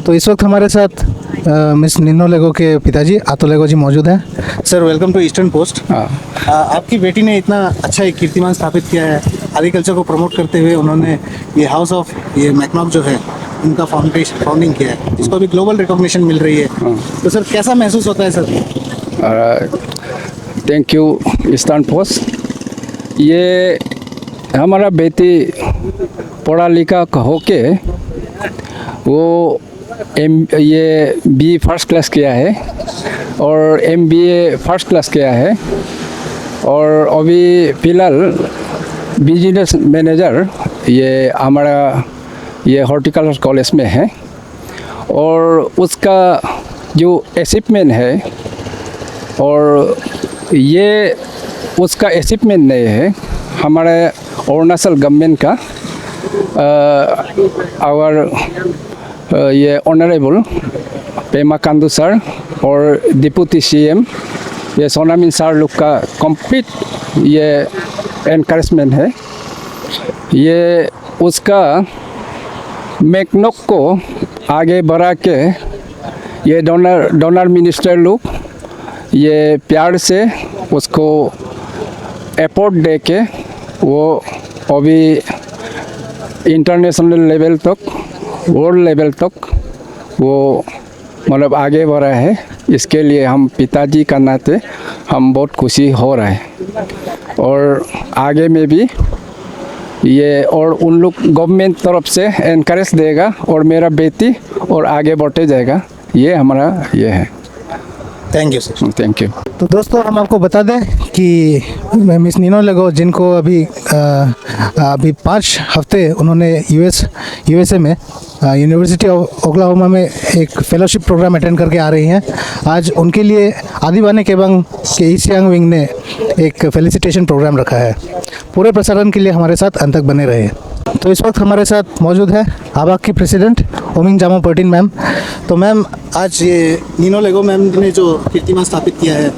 तो इस वक्त हमारे साथ मिस निन्नो लेगो के पिताजी आतो लेगो जी मौजूद हैं। Sir welcome to Eastern Post. आपकी बेटी ने इतना अच्छा एक कीर्तिमान स्थापित किया है, एग्रीकल्चर को प्रमोट करते हुए उन्होंने ये हाउस ऑफ ये मैकनॉक जो है उनका फाउंडिंग किया है, जिसको अभी ग्लोबल रिकॉग्निशन मिल रही है। तो सर कैसा महसूस होता है sir? Thank you eastern post. ये हमारा बेटी पढ़ा लिखा होके वो ये बी फर्स्ट क्लास किया है और MBA फर्स्ट क्लास किया है और अभी फ़िलहाल बिजनेस मैनेजर ये हमारा ये हॉर्टिकल्चर कॉलेज में है। और उसका जो अचीवमेंट है और ये उसका अचीवमेंट नहीं है, हमारे अरुणाचल गवर्नमेंट का और ये ऑनरेबल पेमा खांडू सर और डिप्टी CM ये सोनामिन सर लोग का कंप्लीट ये एनकरेजमेंट है। ये उसका मैकनॉक को आगे बढ़ा के ये डोनर मिनिस्टर लोग ये प्यार से उसको एपोर्ट दे के वो अभी इंटरनेशनल लेवल तक वर्ल्ड लेवल तक वो मतलब आगे बढ़ा है। इसके लिए हम पिताजी का नाते हम बहुत खुशी हो रहा है और आगे में भी ये और उन लोग गवर्नमेंट तरफ से एनकरेज देगा और मेरा बेटी और आगे बढ़ते जाएगा, ये हमारा ये है। Thank you sir. Thank you. तो दोस्तों हम आपको बता दें कि मिस निन्नो लेगो जिनको अभी 5 हफ्ते उन्होंने USA में यूनिवर्सिटी ऑफ ओक्लाहोमा में एक फेलोशिप प्रोग्राम अटेंड करके आ रही हैं। आज उनके लिए आदिवासी केबंग के ईस्ट सियांग विंग ने एक फेलिसिटेशन प्रोग्राम रखा है। पूरे प्रसारण के लिए हमारे साथ अंत तक बने रहे। तो इस वक्त हमारे साथ मौजूद है आबाक की प्रेसिडेंट ओमिंग जामो पर्टिन मैम। तो मैम आज ये निन्नो लेगो मैम ने जो कीर्तिमान स्थापित किया है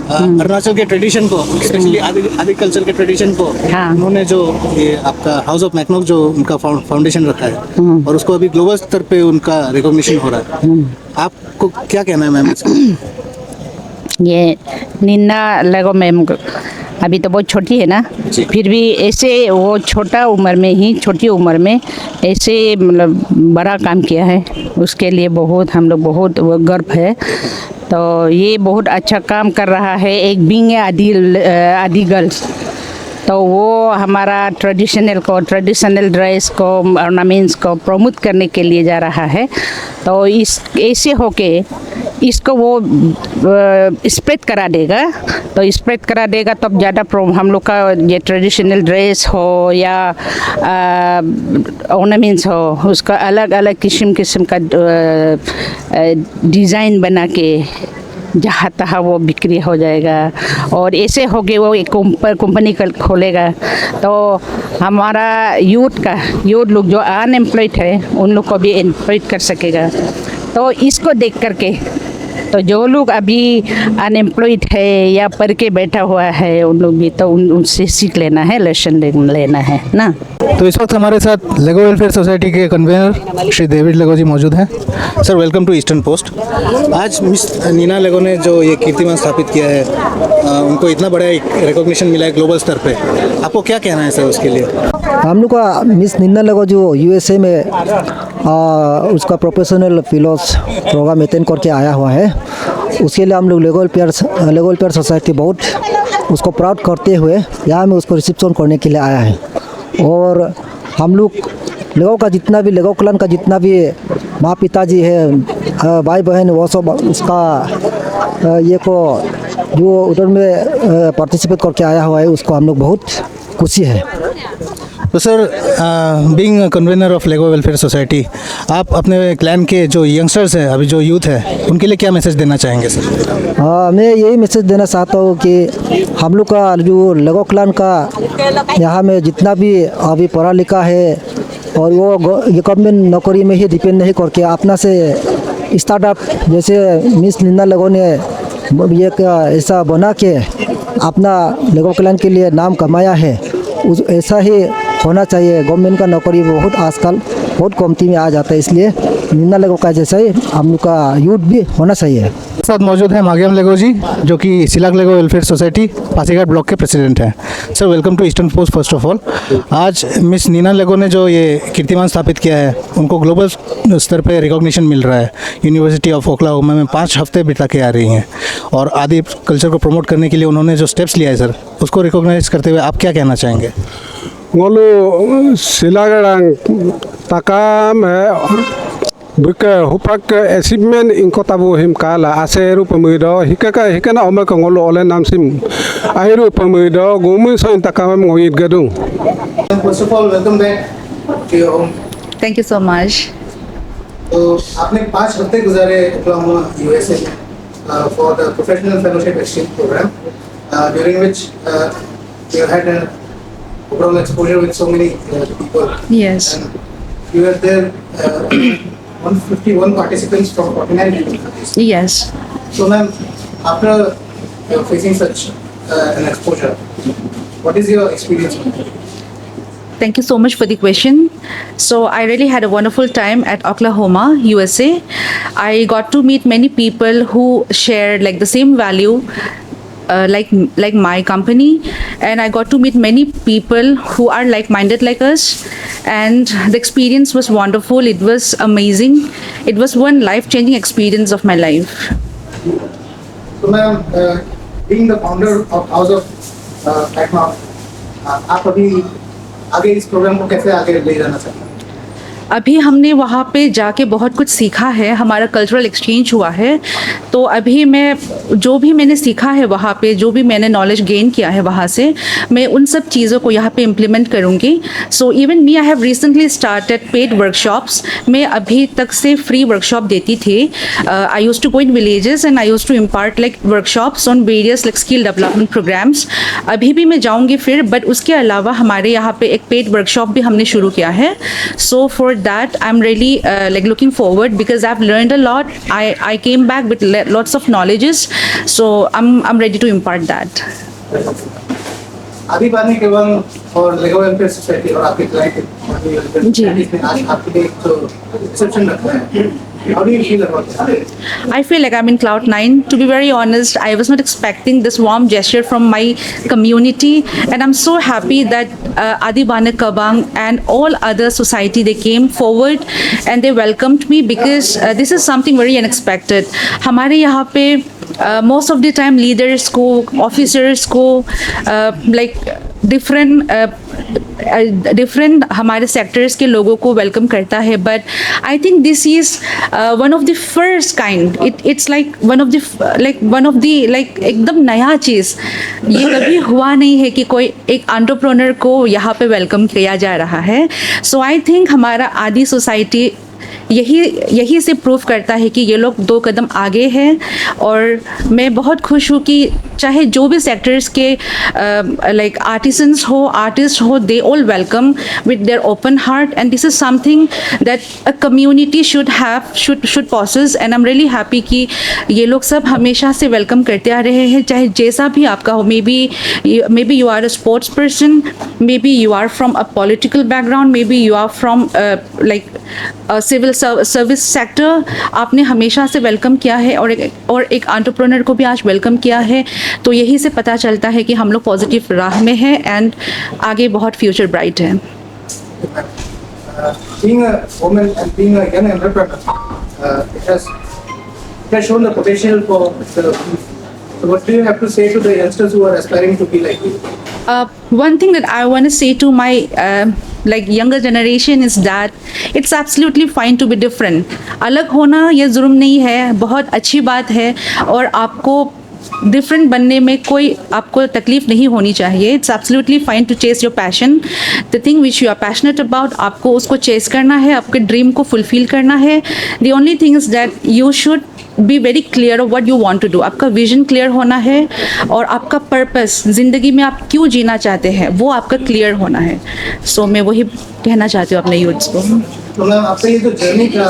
अरुणाचल के ट्रेडिशन को, स्पेशली एग्रीकल्चर के ट्रेडिशन को, उन्होंने जो ये आपका हाउस ऑफ मैकनॉक जो उनका फाउंडेशन रखा है और उसको अभी ग्लोबल स्तर पे उनका रिकॉग्निशन हो रहा है, आपको क्या कहना है मैम? ये निन्नो लेगो मैम अभी तो बहुत छोटी है ना, फिर भी ऐसे वो छोटी उम्र में ऐसे मतलब बड़ा काम किया है, उसके लिए हम लोग बहुत गर्व है। तो ये बहुत अच्छा काम कर रहा है। एक बीइंग आदि गर्ल्स, तो वो हमारा ट्रेडिशनल ड्रेस को ऑर्नामेंट्स को प्रमोट करने के लिए जा रहा है। तो ऐसे होके इसको वो स्प्रेड करा देगा तब ज़्यादा हम लोग का ये ट्रेडिशनल ड्रेस हो या ऑर्नामेंट्स हो, उसका अलग अलग किस्म का डिज़ाइन बना के जहाँ तहाँ वो बिक्री हो जाएगा और ऐसे हो गए वो एक कंपनी खोलेगा तो हमारा यूथ लोग जो अनएम्प्लॉयड है उन लोग को भी एम्प्लॉयड कर सकेगा। तो इसको देख करके तो जो लोग अभी अनएम्प्लॉयड है या पढ़ के बैठा हुआ है उन लोग भी तो उनसे सीख लेना है, लेसन लेना है ना। तो इस वक्त हमारे साथ लेगो वेलफेयर सोसाइटी के कन्वीनर श्री डेविड लेगो जी मौजूद हैं। Sir welcome to Eastern Post. आज मिस निन्नो लेगो ने जो ये कीर्तिमान स्थापित किया है, उनको इतना बड़ा एक रिकॉग्निशन मिला है ग्लोबल स्तर पे, आपको क्या कहना है सर उसके लिए? हम लोग का मिस निन्नो लेगो जो USA में उसका प्रोफेशनल फेलोज प्रोग्राम अटेंड करके आया हुआ है, उसके लिए हम लोग लेगो वेलफेयर सोसाइटी बहुत उसको प्राउड करते हुए यहाँ में उसको रिसेप्शन करने के लिए आया है। और हम लोग लेगो क्लान का जितना भी माँ पिताजी है, भाई बहन, वो सब उसका ये को जो उधर में पार्टिसिपेट करके आया हुआ है उसको हम लोग बहुत खुशी है। तो sir being convener of Lego welfare society, आप अपने क्लैन के जो यंगस्टर्स हैं, अभी जो यूथ है, उनके लिए क्या मैसेज देना चाहेंगे सर? मैं यही मैसेज देना चाहता हूँ कि हम लोग का जो लेगो क्लान का यहाँ में जितना भी अभी पढ़ा लिखा है और वो गवर्नमेंट नौकरी में ही डिपेंड नहीं करके अपना से स्टार्टअप जैसे मिस निन्नो लेगो ने ये ऐसा बना के अपना लेगो क्लान के लिए नाम कमाया है, ऐसा ही होना चाहिए। गवर्नमेंट का नौकरी बहुत आजकल बहुत कमती में आ जाता है, इसलिए निन्ना लेगो का जैसा ही हम लोग का यूथ भी होना चाहिए। साथ मौजूद हैं मागियम लेगो जी, जो कि Silag Lego welfare society Pasighat block के प्रेसिडेंट हैं। Sir, welcome to Eastern Post. First of all, आज मिस नीना लेगो ने जो ये कीर्तिमान स्थापित किया है, उनको ग्लोबल स्तर पे रिकॉग्निशन मिल रहा है। यूनिवर्सिटी ऑफ ओक्लाहोमा में 5 हफ्ते बिता के आ रही हैं और आदि कल्चर को प्रमोट करने के लिए उन्होंने जो स्टेप्स लिया है सर, उसको रिकॉग्नाइज करते हुए आप क्या कहना चाहेंगे? ngolu silagarang takam buka hupak achievement inkotabu himkala aseru pamudo hikana omal kongolo ole namsim airu pamudo gumu so takam ngoyit gadung. First of all, welcome back to your home. Thank you so much. तो आपने 5 हफ्ते गुजारे Oklahoma USA में for the professional fellowship exchange program, during which you had an overall exposure with so many people. Yes. And you were there 151 participants from 49 different countries. Yes. So ma'am, after facing such an exposure, what is your experience? Thank you so much for the question. So I really had a wonderful time at Oklahoma, USA. I got to meet many people who shared like the same value like my company, and I got to meet many people who are like-minded like us, and the experience was wonderful. It was amazing. It was one life-changing experience of my life. So ma'am, being the founder of House of Techno, आप अभी आगे इस programme को कैसे आगे ले जाना चाहते हैं? अभी हमने वहाँ पे जाके बहुत कुछ सीखा है, हमारा कल्चरल एक्सचेंज हुआ है। तो अभी मैं जो भी मैंने सीखा है वहाँ पे, जो भी मैंने नॉलेज गेन किया है वहाँ से, मैं उन सब चीज़ों को यहाँ पे इम्प्लीमेंट करूँगी। So even me I have recently started paid workshops. मैं अभी तक से फ्री वर्कशॉप देती थी। I used to go in villages and I used to impart like workshops on various like skill development programmes. अभी भी मैं जाऊँगी फिर, बट उसके अलावा हमारे यहाँ पे एक पेड वर्कशॉप भी हमने शुरू किया है। So for that I'm really like looking forward because I've learned a lot. I came back with lots of knowledges, so I'm ready to impart that. आदि बानी केवल और लेगो वेलफेयर सोसाइटी और आपके क्लाइंट जी। आज आपके लिए तो रिसेप्शन रखा है। How do you feel about that? I feel like I'm in cloud 9. To be very honest, I was not expecting this warm gesture from my community, and I'm so happy that Adi Banak Kabang and all other society, they came forward and they welcomed me because this is something very unexpected. हमारे यहाँ पे most of the time leaders को, officers को like different हमारे sectors के लोगों को welcome करता है, but I think this is one of the first kind. It's like one of the एकदम नया चीज़। ये कभी हुआ नहीं है कि कोई एक एंटरप्रेन्योर को यहाँ पे वेलकम किया जा रहा है। सो आई थिंक हमारा आदि सोसाइटी यही से प्रूव करता है कि ये लोग 2 कदम आगे हैं, और मैं बहुत खुश हूँ कि चाहे जो भी सेक्टर्स के लाइक आर्टिसंस हो, आर्टिस्ट हो, they all welcome with their open heart, and this is something that a community should possesses. And I am really happy कि ये लोग सब हमेशा से वेलकम करते आ रहे हैं, चाहे जैसा भी आपका हो। Maybe you are a sports person, maybe you are from a political background, maybe you are from like civil service sector. आपने हमेशा से वेलकम किया है, और एक एंटरप्रेन्योर को भी आज वेलकम किया है। तो यही से पता चलता है कि हम लोग पॉजिटिव राह में हैं एंड आगे बहुत फ्यूचर ब्राइट है। Being a woman and being a young entrepreneur, it has shown the potential for the. So what do you have to say to the youngsters who are aspiring to be like you? One thing that I want to say to my like younger generation is that it's absolutely fine to be different. अलग होना ये जुर्म नहीं है, बहुत अच्छी बात है, और आपको डिफरेंट बनने में कोई आपको तकलीफ नहीं होनी चाहिए। It's absolutely fine to chase your passion, the thing which you are passionate about. आपको उसको चेस करना है, आपके ड्रीम को फुलफिल करना है। The only thing is that you should be very clear of what you want to do. आपका vision clear होना है, और आपका पर्पस, ज़िंदगी में आप क्यों जीना चाहते हैं, वो आपका क्लियर होना है। सो मैं वही कहना चाहती हूँ अपने यूथ्स को। तो मैम, आपका ये जो जर्नी था,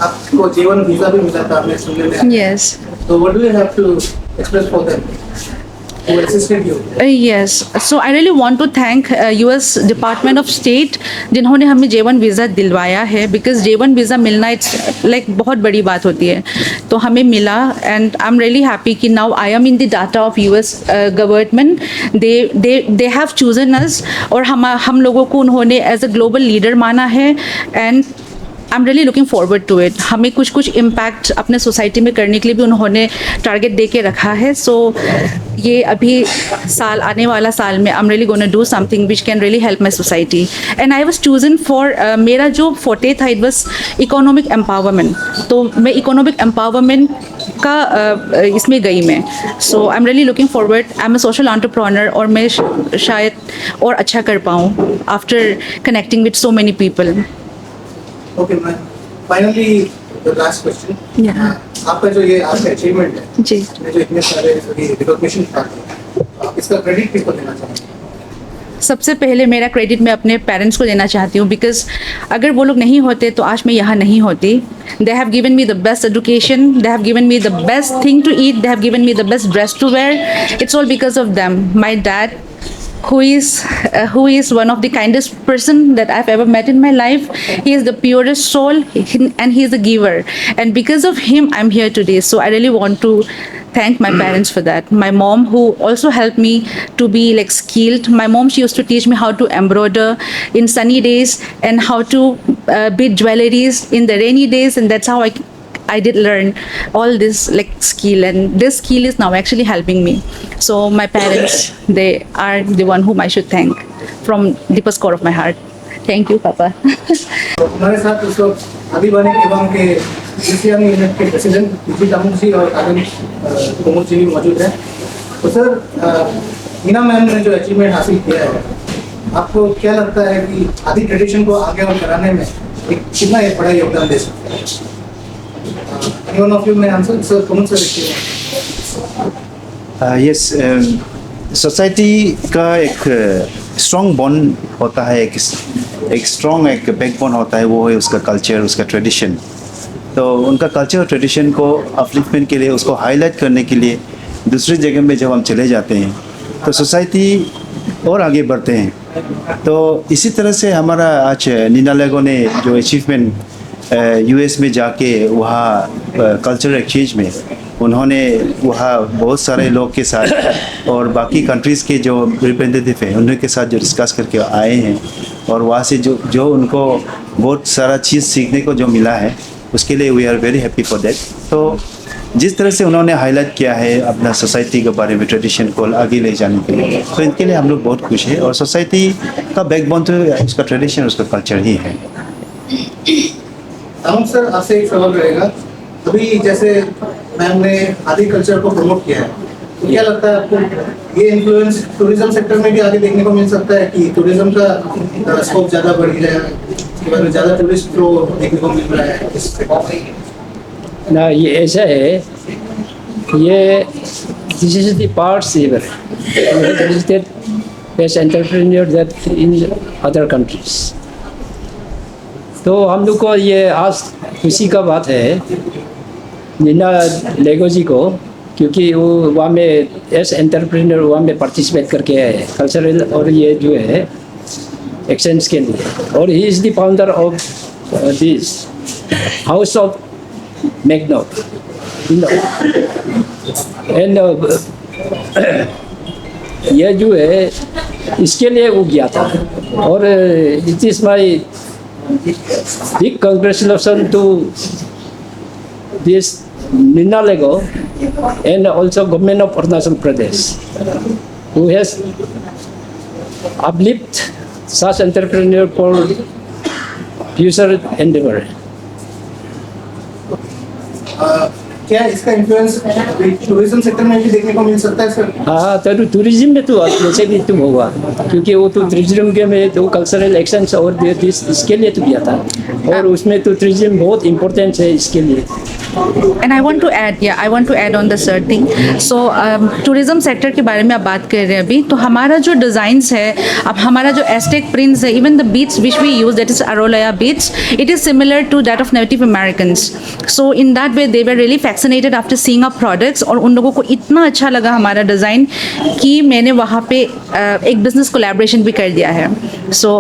आपको जीवन वीजा भी मिला था, हमने सुनने में। Yes. So what do you have to express for them? who assisted you? Yes, so I really want to thank US Department of State जिन्होंने हमें J1 वीज़ा दिलवाया है, because J1 वीज़ा मिलना इट्स लाइक बहुत बड़ी बात होती है, तो हमें मिला and I am really happy कि now I am in the data of US government. They have chosen us और हम लोगों को उन्होंने एज अ ग्लोबल लीडर माना है and I am really looking forward to it. हमें कुछ इम्पैक्ट अपने सोसाइटी में करने के लिए भी उन्होंने टारगेट दे के रखा है. सो ये अभी साल आने वाला साल में आई am really gonna do something which can really help my society. And I was chosen for मेरा जो फोटे था इट वॉज इकोनॉमिक एम्पावरमेंट. तो मैं इकोनॉमिक एम्पावरमेंट का इसमें गई मैं. So I am really looking forward. I am a social entrepreneur और मैं शायद और अच्छा कर पाऊँ after connecting with so many people. Okay, ma'am. Finally, the last question. Yeah. आपका जो ये आपका अचीवमेंट है, जी. इसमें जो इतने सारे रिकॉग्निशन पाते हैं, आप इसका क्रेडिट किसको देना चाहेंगे? सबसे पहले मेरा क्रेडिट मैं अपने पेरेंट्स को देना चाहती हूँ, बिकॉज अगर वो लोग नहीं होते तो आज मैं यहाँ नहीं होती. They have given me the best education, they have given me the best thing to eat, they have given me the best dress to wear. It's all because of them. My dad who is one of the kindest person that I've ever met in my life. He is the purest soul and he is a giver, and because of him I'm here today. So I really want to thank my parents for that. My mom, who also helped me to be like skilled. My mom, she used to teach me how to embroider in sunny days and how to bead jewelries in the rainy days, and that's how I did learn all this like skill, and this skill is now actually helping me. So my parents, they are the one whom I should thank from deepest core of my heart. Thank you, Papa. तो हमारे साथ उस वक्त आदिवासी एवं के एशियाई unit के president PP तामुंग जी और आदम कुमुद जी भी मौजूद हैं. तो सर, मीना मैम ने जो अचीवमेंट हासिल किया है, आपको क्या लगता है कि आदि ट्रेडिशन को आगे और बढ़ाने में एक कितना एक बड़ा योगदान दे सकते हैं? Anyone of you may answer, sir. Kumud sir. Yes, society का एक स्ट्रॉन्ग बॉन्ड होता है, एक स्ट्रॉन्ग एक बैकबोन होता है. वो है उसका कल्चर, उसका ट्रेडिशन. तो उनका कल्चर और ट्रेडिशन को अपलिफ्टमेंट के लिए, उसको हाईलाइट करने के लिए दूसरी जगह में जब हम चले जाते हैं तो सोसाइटी और आगे बढ़ते हैं. तो इसी तरह से हमारा आज नीना लेगो ने जो अचीवमेंट US में जाके वहाँ कल्चरल एक्सचेंज में उन्होंने वहाँ बहुत सारे लोग के साथ और बाकी कंट्रीज़ के जो रिप्रेजेंटेटिव हैं उनके साथ जो डिस्कस करके आए हैं, और वहाँ से जो उनको बहुत सारा चीज़ सीखने को जो मिला है, उसके लिए we are very happy for that. तो जिस तरह से उन्होंने हाईलाइट किया है अपना सोसाइटी के बारे में, ट्रेडिशन को आगे ले जाने के लिए, तो इनके लिए हम लोग बहुत खुश हैं. और सोसाइटी का बैकबोन तो उसका ट्रेडिशन, उसका कल्चर ही है. तामुंग सर, आपसे एक सवाल रहेगा. अभी जैसे मैम ने आदि कल्चर को प्रमोट किया है, तो क्या लगता है आपको ये इन्फ्लुएंस टूरिज्म सेक्टर में भी आगे देखने को मिल सकता है कि टूरिज्म का स्कोप ज़्यादा बढ़ गया है, इसके बारे में ज़्यादा टूरिस्ट फ्लो देखने को मिल रहा है? ना, ये ऐसा है, ये this is the part several visited as entrepreneur that in other countries. तो हम लोग को ये आज खुशी का बात है नीना लेगो जी को, क्योंकि वो वहाँ में एज एंटरप्रेन्योर वहाँ में पार्टिसिपेट करके आए कल्चरल और ये जो है एक्सचेंज के लिए. और he is the founder of this house of मैग्नो and ये जो है इसके लिए वो गया था. और it is my big congratulations to this Nina Lego and also government of Arunachal Pradesh, who has uplifted such entrepreneur for future endeavor. क्या इसका इन्फ्लुएंस टूरिज्म सेक्टर में भी देखने को मिल सकता है सर? हाँ, तो टूरिज्म में तो जैसे भी तुम होगा, क्योंकि वो तो टूरिज्म के में तो कल्चरल एक्शंस और इसके लिए तो किया था, और उसमें तो टूरिज्म बहुत इम्पोर्टेंट है इसके लिए. And I want to add on the third thing. So tourism sector के बारे में आप बात कर रहे हैं अभी, तो हमारा जो डिज़ाइंस है, अब हमारा जो एस्टेक प्रिंट्स है, even the beads which we use, that is Arolaya beads, it is similar to that of Native Americans. So in that way they were really fascinated after seeing our products, और उन लोगों को इतना अच्छा लगा हमारा design कि मैंने वहाँ पे एक बिजनेस कोलैबोरेशन भी कर दिया है. So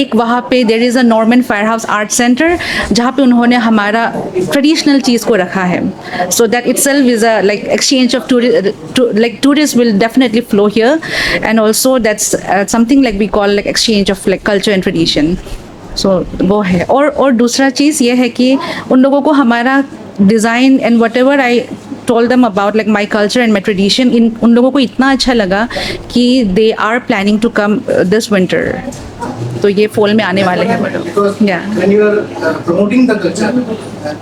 एक वहाँ पे there is a Norman fire house art centre जहाँ पे उन्होंने हमारा ट्रेडिशनल चीज़ को रखा है. So that itself is a like exchange of tourists will definitely flow here, and also that's something like we call like exchange of like culture and tradition. So वो है. और दूसरा चीज़ ये है कि उन लोगों को हमारा design and whatever I told them about like my culture and my tradition, उन लोगों को इतना अच्छा लगा कि they are planning to come this winter. तो ये फॉल में आने वाले हैं. Yeah. When you are promoting the culture,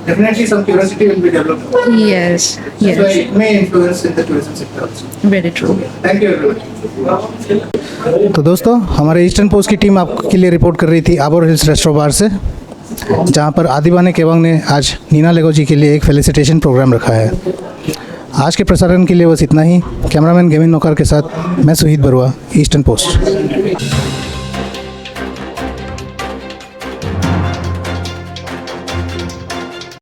definitely some curiosity will be developed. Yes. So Yes. it may influence in the tourism sector also. Very true. Thank you everyone. तो दोस्तों, हमारे eastern post की team आपके लिए report कर रही थी आबोर हिल्स रेस्टोरेंट बार से, जहां पर आदिबाने केवांग ने आज नीना लेगो जी के लिए एक फेलिसिटेशन प्रोग्राम रखा है. आज के प्रसारण के लिए बस इतना ही. कैमरामैन गेविन नौकर के साथ मैं सुहीद बरुआ, ईस्टर्न पोस्ट.